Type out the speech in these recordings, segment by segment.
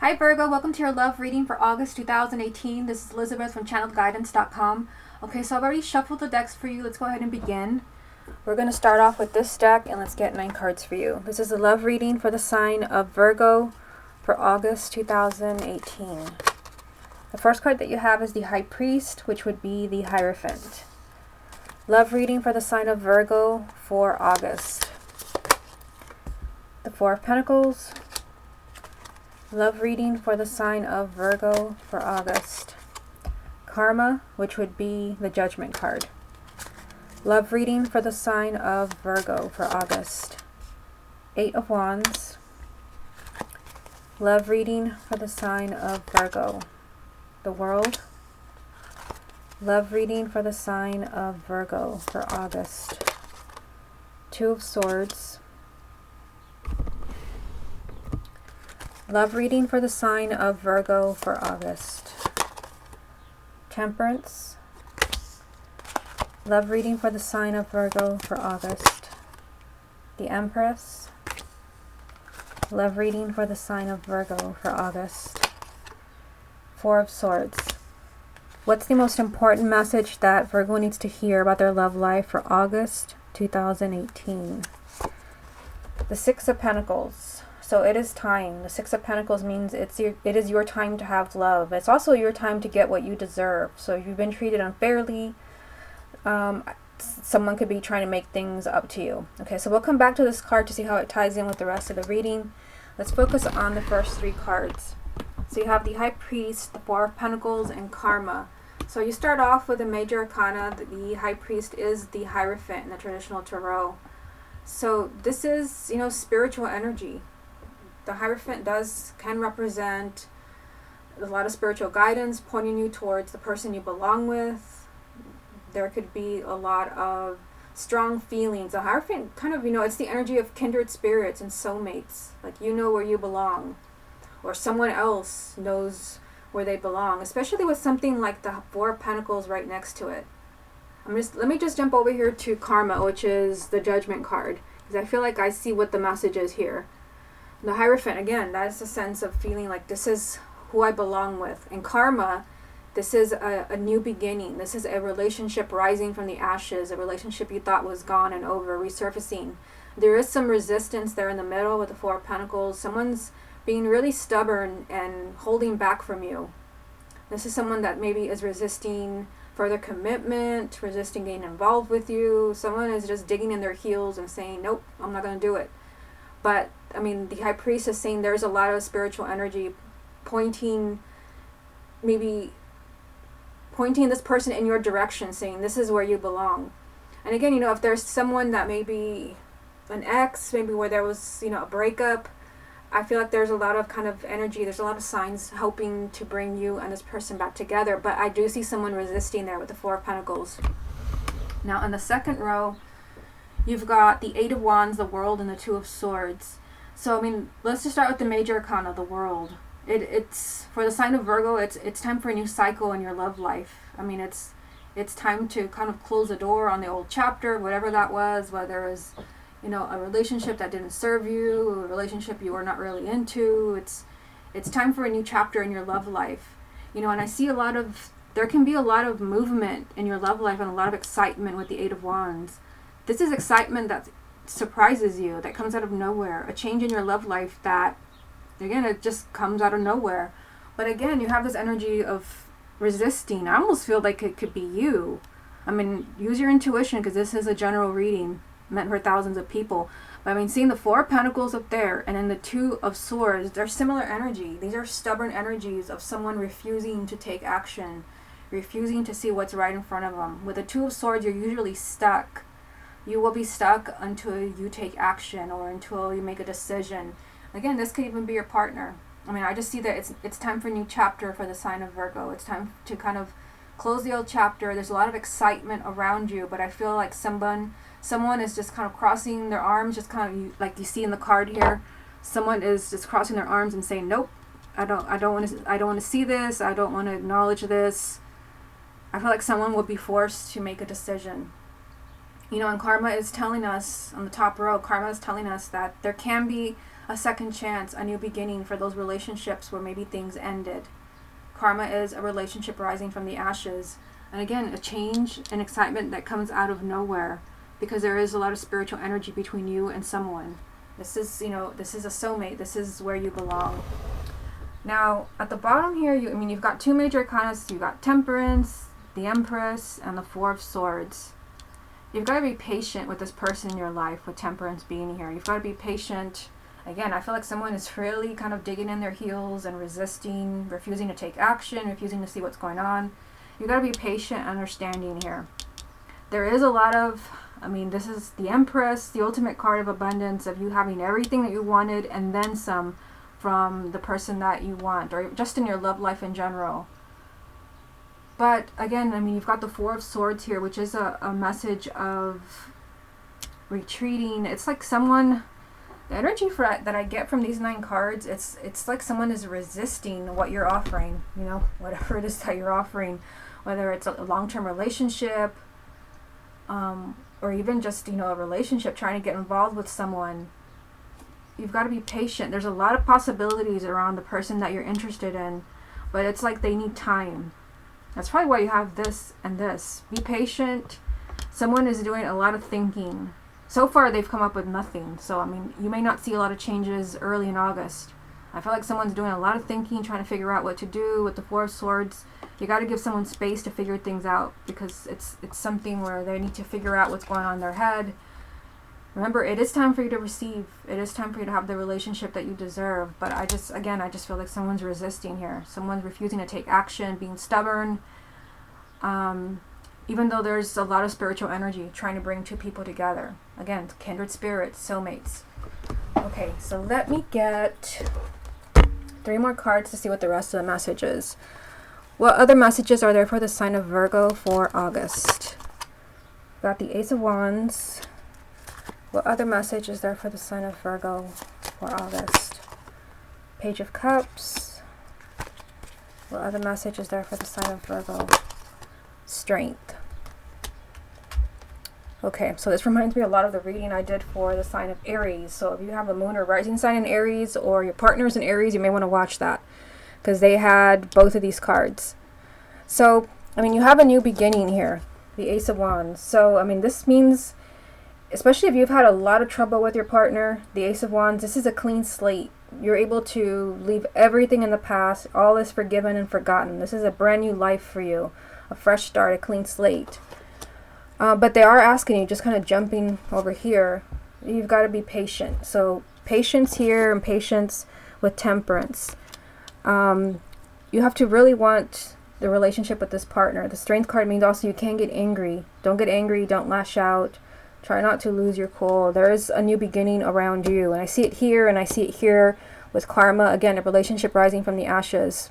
Hi Virgo, welcome to your love reading for August 2018. This is Elizabeth from channeledguidance.com. Okay, so I've already shuffled the decks for you. Let's go ahead and begin. We're going to start off with this deck and let's get 9 cards for you. This is a love reading for the sign of Virgo for August 2018. The first card that you have is the High Priest, which would be the Hierophant. Love reading for the sign of Virgo for August. The Four of Pentacles. Love reading for the sign of Virgo for August. Karma, which would be the Judgment card. Love reading for the sign of Virgo for August. 8 of Wands. Love reading for the sign of Virgo. The World. Love reading for the sign of Virgo for August. 2 of Swords. Love reading for the sign of Virgo for August. Temperance. Love reading for the sign of Virgo for August. The Empress. Love reading for the sign of Virgo for August. 4 of Swords. What's the most important message that Virgo needs to hear about their love life for August 2018? The 6 of Pentacles. So it is time. The 6 of Pentacles means it is your time to have love. It's also your time to get what you deserve. So if you've been treated unfairly, someone could be trying to make things up to you. Okay, so we'll come back to this card to see how it ties in with the rest of the reading. Let's focus on the first 3 cards. So you have the High Priest, the Four of Pentacles, and Karma. So you start off with the major arcana. The High Priest is the Hierophant in the traditional tarot. So this is, spiritual energy. The Hierophant can represent a lot of spiritual guidance, pointing you towards the person you belong with. There could be a lot of strong feelings. The Hierophant kind of, it's the energy of kindred spirits and soulmates. Like, you know where you belong, or someone else knows where they belong, especially with something like the Four of Pentacles right next to it. Let me just jump over here to Karma, which is the Judgment card, because I feel like I see what the message is here. The Hierophant, again, that's a sense of feeling like this is who I belong with. And Karma, this is a new beginning. This is a relationship rising from the ashes, a relationship you thought was gone and over, resurfacing. There is some resistance there in the middle with the Four of Pentacles. Someone's being really stubborn and holding back from you. This is someone that maybe is resisting further commitment, resisting getting involved with you. Someone is just digging in their heels and saying, nope, I'm not going to do it. But, the High Priest is saying there's a lot of spiritual energy pointing this person in your direction, saying this is where you belong. And again, if there's someone that maybe an ex, maybe where there was, a breakup, I feel like there's a lot of kind of energy, there's a lot of signs helping to bring you and this person back together. But I do see someone resisting there with the Four of Pentacles. Now, in the second row, you've got the 8 of Wands, the World, and the 2 of Swords. So, let's just start with the major arcana, the World. It's for the sign of Virgo, it's time for a new cycle in your love life. It's time to kind of close the door on the old chapter, whatever that was, whether it was, a relationship that didn't serve you, a relationship you were not really into. It's time for a new chapter in your love life. And I see there can be a lot of movement in your love life and a lot of excitement with the 8 of Wands. This is excitement that surprises you, that comes out of nowhere. A change in your love life that, again, it just comes out of nowhere. But again, you have this energy of resisting. I almost feel like it could be you. Use your intuition, because this is a general reading meant for thousands of people. But seeing the Four of Pentacles up there and then the 2 of Swords, they're similar energy. These are stubborn energies of someone refusing to take action, refusing to see what's right in front of them. With the 2 of Swords, you're usually stuck. You will be stuck until you take action or until you make a decision. Again, this could even be your partner. I just see that it's time for a new chapter for the sign of Virgo. It's time to kind of close the old chapter. There's a lot of excitement around you, but I feel like someone is just kind of crossing their arms, just kind of like you see in the card here. Someone is just crossing their arms and saying, nope, I don't want to see this. I don't want to acknowledge this. I feel like someone will be forced to make a decision. And Karma is telling us, on the top row, Karma is telling us that there can be a second chance, a new beginning for those relationships where maybe things ended. Karma is a relationship rising from the ashes. And again, a change and excitement that comes out of nowhere, because there is a lot of spiritual energy between you and someone. This is, this is a soulmate. This is where you belong. Now, at the bottom here, you've got two major arcanas. You've got Temperance, the Empress, and the Four of Swords. You've got to be patient with this person in your life, with Temperance being here. You've got to be patient. Again, I feel like someone is really kind of digging in their heels and resisting, refusing to take action, refusing to see what's going on. You've got to be patient and understanding here. There is a lot of, this is the Empress, the ultimate card of abundance, of you having everything that you wanted and then some from the person that you want, or just in your love life in general. But again, you've got the Four of Swords here, which is a message of retreating. It's like someone, the energy that I get from these 9 cards, it's like someone is resisting what you're offering, whatever it is that you're offering, whether it's a long-term relationship, or even just, a relationship, trying to get involved with someone. You've got to be patient. There's a lot of possibilities around the person that you're interested in, but it's like they need time. That's probably why you have this and this. Be patient. Someone is doing a lot of thinking. So far, they've come up with nothing. So, you may not see a lot of changes early in August. I feel like someone's doing a lot of thinking, trying to figure out what to do with the Four of Swords. You got to give someone space to figure things out, because it's something where they need to figure out what's going on in their head. Remember, it is time for you to receive. It is time for you to have the relationship that you deserve. But I just feel like someone's resisting here. Someone's refusing to take action, being stubborn. Even though there's a lot of spiritual energy trying to bring two people together. Again, kindred spirits, soulmates. Okay, so let me get 3 more cards to see what the rest of the message is. What other messages are there for the sign of Virgo for August? Got the Ace of Wands. What other message is there for the sign of Virgo for August? Page of Cups. What other message is there for the sign of Virgo? Strength. Okay, so this reminds me a lot of the reading I did for the sign of Aries. So if you have a moon or rising sign in Aries, or your partner's in Aries, you may want to watch that, because they had both of these cards. So, you have a new beginning here, the Ace of Wands. So, this means, especially if you've had a lot of trouble with your partner, the Ace of Wands, this is a clean slate. You're able to leave everything in the past. All is forgiven and forgotten. This is a brand new life for you, a fresh start, a clean slate. But they are asking you, just kind of jumping over here, you've got to be patient. So patience here, and patience with Temperance. You have to really want the relationship with this partner. The Strength card means also you can't get angry. Don't get angry. Don't lash out. Try not to lose your cool. There is a new beginning around you. And I see it here, and I see it here with Karma. Again, a relationship rising from the ashes.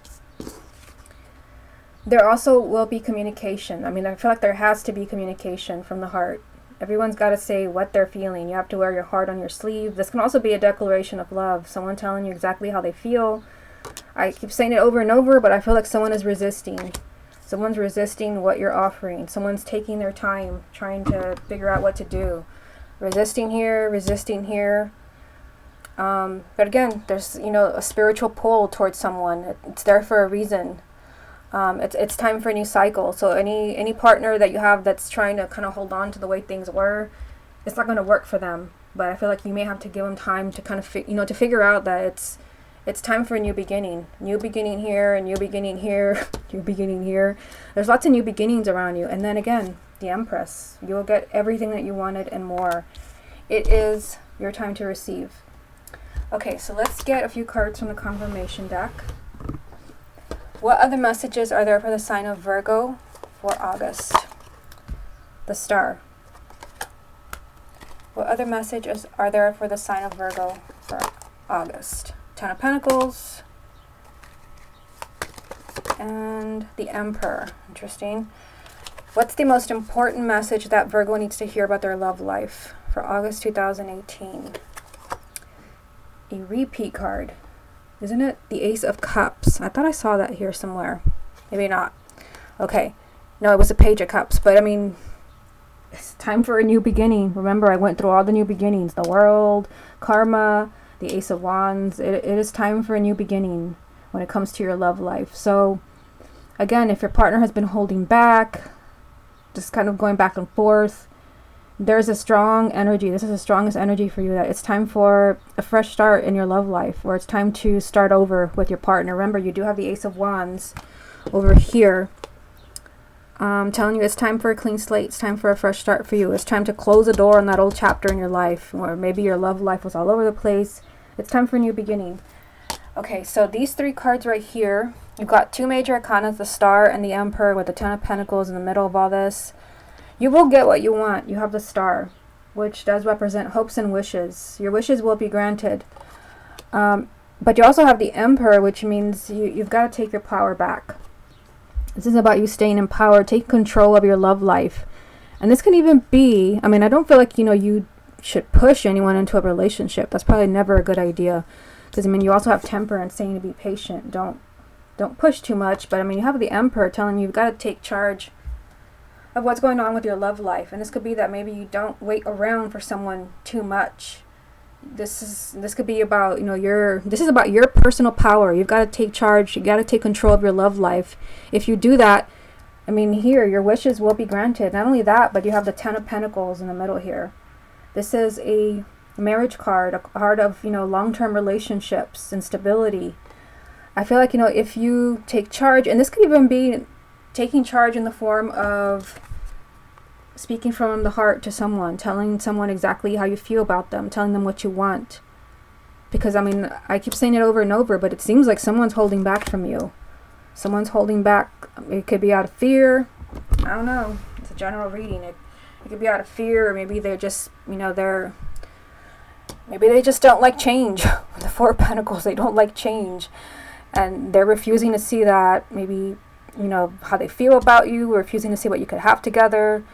There also will be communication. I feel like there has to be communication from the heart. Everyone's got to say what they're feeling. You have to wear your heart on your sleeve. This can also be a declaration of love. Someone telling you exactly how they feel. I keep saying it over and over, but I feel like someone is resisting. Someone's resisting what you're offering. Someone's taking their time, trying to figure out what to do. Resisting here, resisting here. But again, there's, a spiritual pull towards someone. It's there for a reason. It's time for a new cycle. So any partner that you have that's trying to kind of hold on to the way things were, it's not going to work for them. But I feel like you may have to give them time to kind of, to figure out that it's time for a new beginning. New beginning here, a new beginning here, new beginning here. There's lots of new beginnings around you. And then again, the Empress. You will get everything that you wanted and more. It is your time to receive. Okay, so let's get a few cards from the confirmation deck. What other messages are there for the sign of Virgo for August? The Star. What other messages are there for the sign of Virgo for August? Ten of Pentacles. And the Emperor. Interesting. What's the most important message that Virgo needs to hear about their love life for August 2018? A repeat card. Isn't it the Ace of Cups? I thought I saw that here somewhere. Maybe not. Okay. No, it was a Page of Cups. But it's time for a new beginning. Remember, I went through all the new beginnings. The World, Karma, the the Ace of Wands. It is time for a new beginning when it comes to your love life. So again, if your partner has been holding back, just kind of going back and forth, there's a strong energy. This is the strongest energy for you, that it's time for a fresh start in your love life, or it's time to start over with your partner. Remember, you do have the Ace of Wands over here. Telling you it's time for a clean slate. It's time for a fresh start for you. It's time to close the door on that old chapter in your life, or maybe your love life was all over the place. It's time for a new beginning. Okay, so these three cards right here, you've got two major arcana, the Star and the Emperor, with the Ten of Pentacles in the middle of all this. You will get what you want. You have the Star, which does represent hopes and wishes. Your wishes will be granted. But you also have the Emperor, which means you've got to take your power back. This is about you staying in power, taking control of your love life. And this can even be, I mean, I don't feel like, you should push anyone into a relationship. That's probably never a good idea. Because, I mean, you also have Temperance saying to be patient. Don't push too much. But, I mean, you have the Emperor telling you you've got to take charge of what's going on with your love life. And this could be that maybe you don't wait around for someone too much. This could be about, this is about your personal power. You've got to take charge. You got to take control of your love life. If you do that, I mean, here, your wishes will be granted. Not only that, but you have the Ten of Pentacles in the middle here. This is a marriage card, a card of, long-term relationships and stability. I feel like, if you take charge, and this could even be taking charge in the form of speaking from the heart to someone, telling someone exactly how you feel about them, telling them what you want. Because, I mean, I keep saying it over and over, but it seems like someone's holding back from you. Someone's holding back. It could be out of fear. I don't know. It's a general reading. It could be out of fear, or maybe they're just, maybe they just don't like change. The Four of Pentacles, they don't like change. And they're refusing to see that, maybe, how they feel about you, refusing to see what you could have together.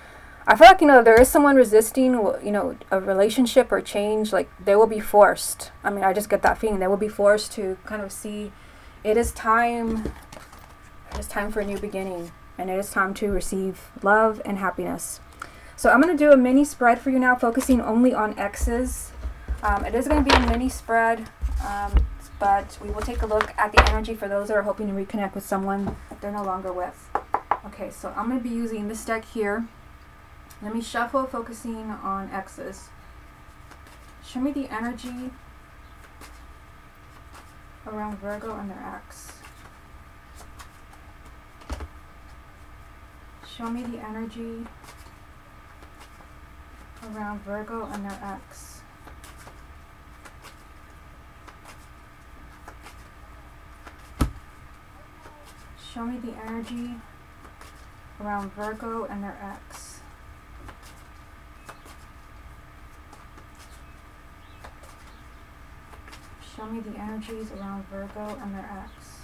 I feel like, there is someone resisting, a relationship or change. Like, they will be forced. I mean, I just get that feeling. They will be forced to kind of see it is time for a new beginning. And it is time to receive love and happiness. So I'm going to do a mini spread for you now, focusing only on exes. It is going to be a mini spread, but we will take a look at the energy for those that are hoping to reconnect with someone they're no longer with. Okay, so I'm going to be using this deck here. Let me shuffle, focusing on exes. Show me the energy around Virgo and their ex. Show me the energy around Virgo and their ex. Show me the energy around Virgo and their ex. Show me the energies around Virgo and their ex.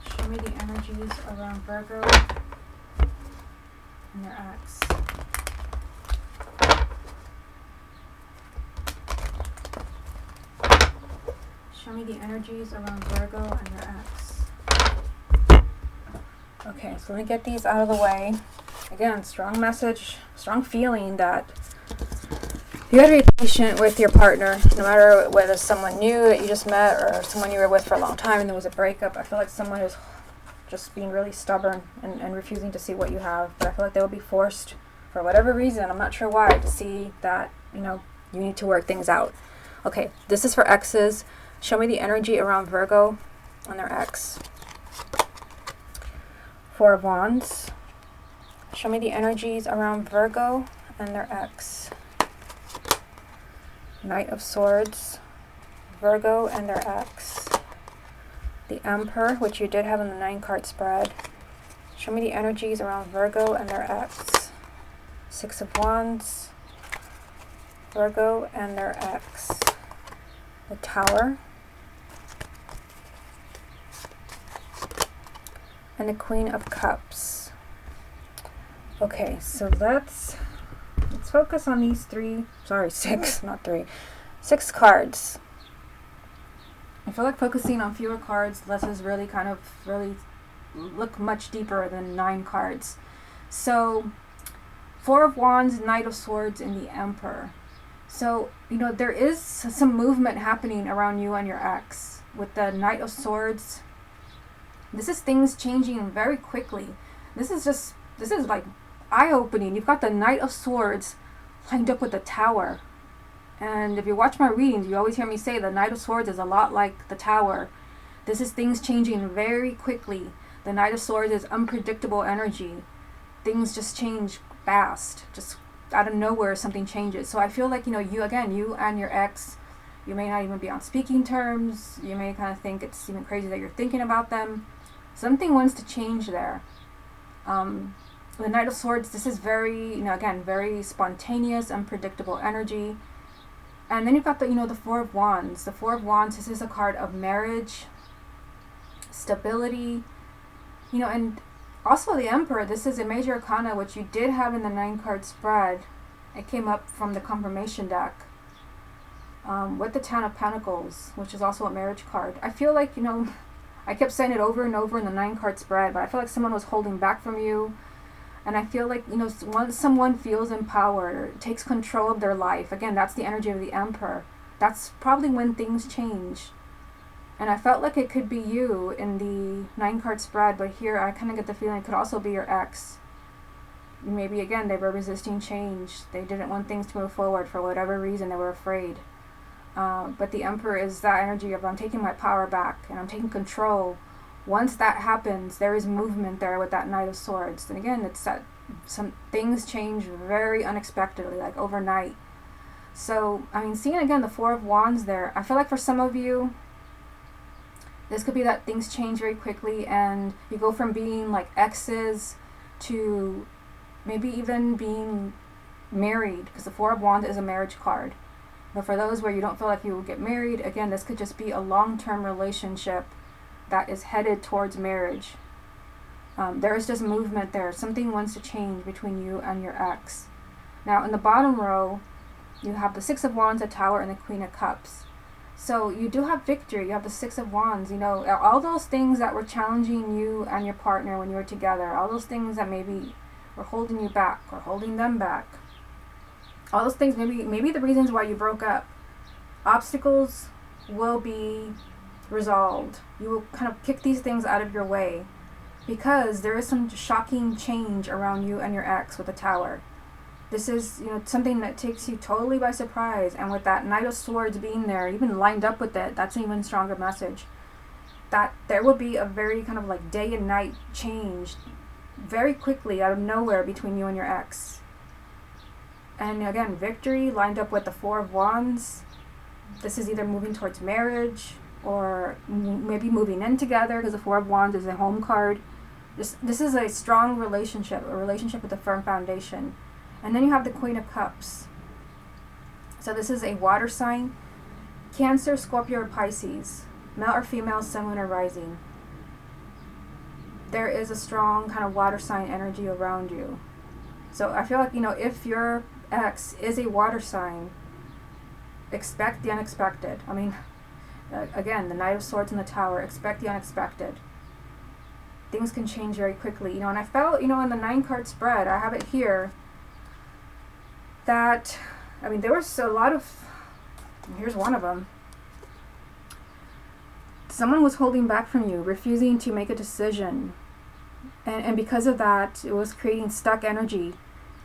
Show me the energies around Virgo and their ex. Show me the energies around Virgo and their ex. Okay, so let me get these out of the way. Again, strong message, strong feeling that you gotta be patient with your partner, no matter whether it's someone new that you just met or someone you were with for a long time and there was a breakup. I feel like someone is just being really stubborn and refusing to see what you have. But I feel like they will be forced, for whatever reason, I'm not sure why, to see that, you need to work things out. Okay, this is for exes. Show me the energy around Virgo and their ex. Four of Wands. Show me the energies around Virgo and their ex. Knight of Swords. Virgo and their ex. The Emperor, which you did have in the 9-card spread. Show me the energies around Virgo and their ex. Six of Wands. Virgo and their ex. The Tower. And the Queen of Cups. Okay, so let's focus on these six, not three. 6 cards. I feel like focusing on fewer cards lets us really look much deeper than 9 cards. So, Four of Wands, Knight of Swords, and the Emperor. So, there is some movement happening around you and your ex. With the Knight of Swords, this is things changing very quickly. This is like eye-opening. You've got the Knight of Swords lined up with the Tower. And if you watch my readings, you always hear me say the Knight of Swords is a lot like the Tower. This is things changing very quickly. The Knight of Swords is unpredictable energy. Things just change fast. Just out of nowhere, something changes. So I feel like, you and your ex, you may not even be on speaking terms. You may kind of think it's even crazy that you're thinking about them. Something wants to change there. The Knight of Swords, this is very, very spontaneous, unpredictable energy. And then you've got the Four of Wands. The Four of Wands, this is a card of marriage, stability, and also the Emperor. This is a major arcana, which you did have in the 9-card spread. It came up from the confirmation deck. With the Ten of Pentacles, which is also a marriage card. I feel like, I kept saying it over and over in the 9-card spread, but I feel like someone was holding back from you. And I feel like, once someone feels empowered, takes control of their life, again, that's the energy of the Emperor. That's probably when things change. And I felt like it could be you in the 9-card spread, but here I kind of get the feeling it could also be your ex. Maybe, again, they were resisting change. They didn't want things to move forward for whatever reason. They were afraid. But the Emperor is that energy of I'm taking my power back and I'm taking control. Once that happens, there is movement there with that Knight of Swords. And again, it's that some things change very unexpectedly, like overnight. So, seeing again the Four of Wands there, I feel like for some of you, this could be that things change very quickly and you go from being like exes to maybe even being married, because the Four of Wands is a marriage card. But for those where you don't feel like you will get married, again, this could just be a long-term relationship that is headed towards marriage. There is just movement there. Something wants to change between you and your ex. Now, in the bottom row, you have the Six of Wands, the Tower, and the Queen of Cups. So you do have victory. You have the Six of Wands. All those things that were challenging you and your partner when you were together, all those things that maybe were holding you back or holding them back, all those things, maybe the reasons why you broke up, obstacles will be resolved. You will kind of kick these things out of your way because there is some shocking change around you and your ex with the Tower. This is, something that takes you totally by surprise. And with that Knight of Swords being there, even lined up with it, that's an even stronger message. That there will be a very kind of like day and night change very quickly out of nowhere between you and your ex. And again, victory lined up with the Four of Wands. This is either moving towards marriage or maybe moving in together, because the Four of Wands is a home card. This is a strong relationship, a relationship with a firm foundation. And then you have the Queen of Cups. So this is a water sign. Cancer, Scorpio, or Pisces. Male or female, sun, moon, or rising. There is a strong kind of water sign energy around you. So I feel like, if your ex is a water sign, expect the unexpected. Again, the Knight of Swords and the Tower, expect the unexpected. Things can change very quickly. And I felt, in the 9-card spread, I have it here, that, there was a lot of, here's one of them. Someone was holding back from you, refusing to make a decision. And because of that, it was creating stuck energy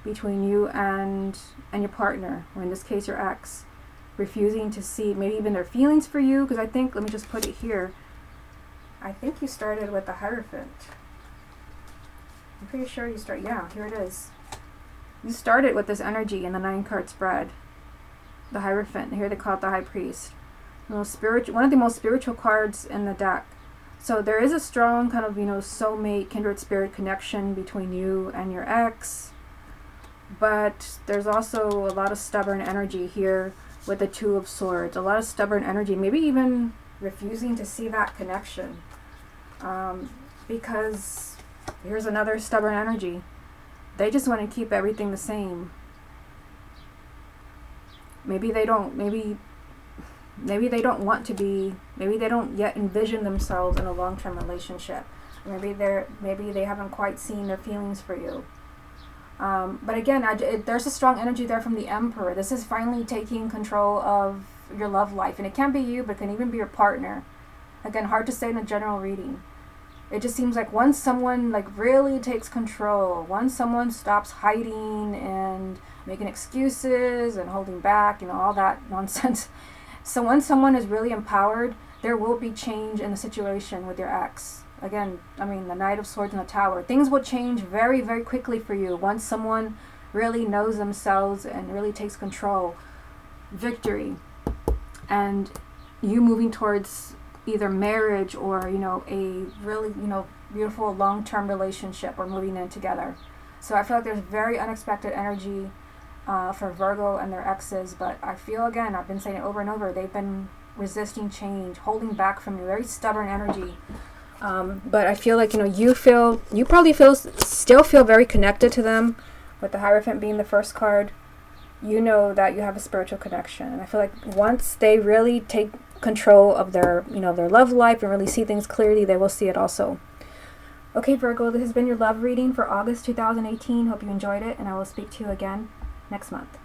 between you and your partner, or in this case, your ex. Refusing to see maybe even their feelings for you, because I think, let me just put it here, I think you started with the Hierophant. I'm pretty sure you here it is. You started with this energy in the 9-card spread. The Hierophant, here they call it the High Priest. One of the most spiritual cards in the deck. So there is a strong kind of, soulmate, kindred spirit connection between you and your ex. But there's also a lot of stubborn energy here with the Two of Swords. A lot of stubborn energy, maybe even refusing to see that connection. Because here's another stubborn energy. They just want to keep everything the same. Maybe they don't want to be, maybe they don't yet envision themselves in a long-term relationship. Maybe they haven't quite seen their feelings for you. But again, there's a strong energy there from the Emperor. This is finally taking control of your love life. And it can be you, but it can even be your partner. Again, hard to say in a general reading. It just seems like once someone like really takes control, once someone stops hiding and making excuses and holding back, all that nonsense. So once someone is really empowered, there will be change in the situation with your ex. Again, the Knight of Swords and the Tower. Things will change very, very quickly for you once someone really knows themselves and really takes control. Victory. And you moving towards either marriage or, a really, beautiful long-term relationship or moving in together. So I feel like there's very unexpected energy for Virgo and their exes. But I feel, again, I've been saying it over and over, they've been resisting change, holding back from you, very stubborn energy. But I feel like, you probably still feel very connected to them, with the Hierophant being the first card. You know that you have a spiritual connection. And I feel like once they really take control of their love life and really see things clearly, they will see it also. Okay, Virgo, this has been your love reading for August 2018. Hope you enjoyed it, and I will speak to you again next month.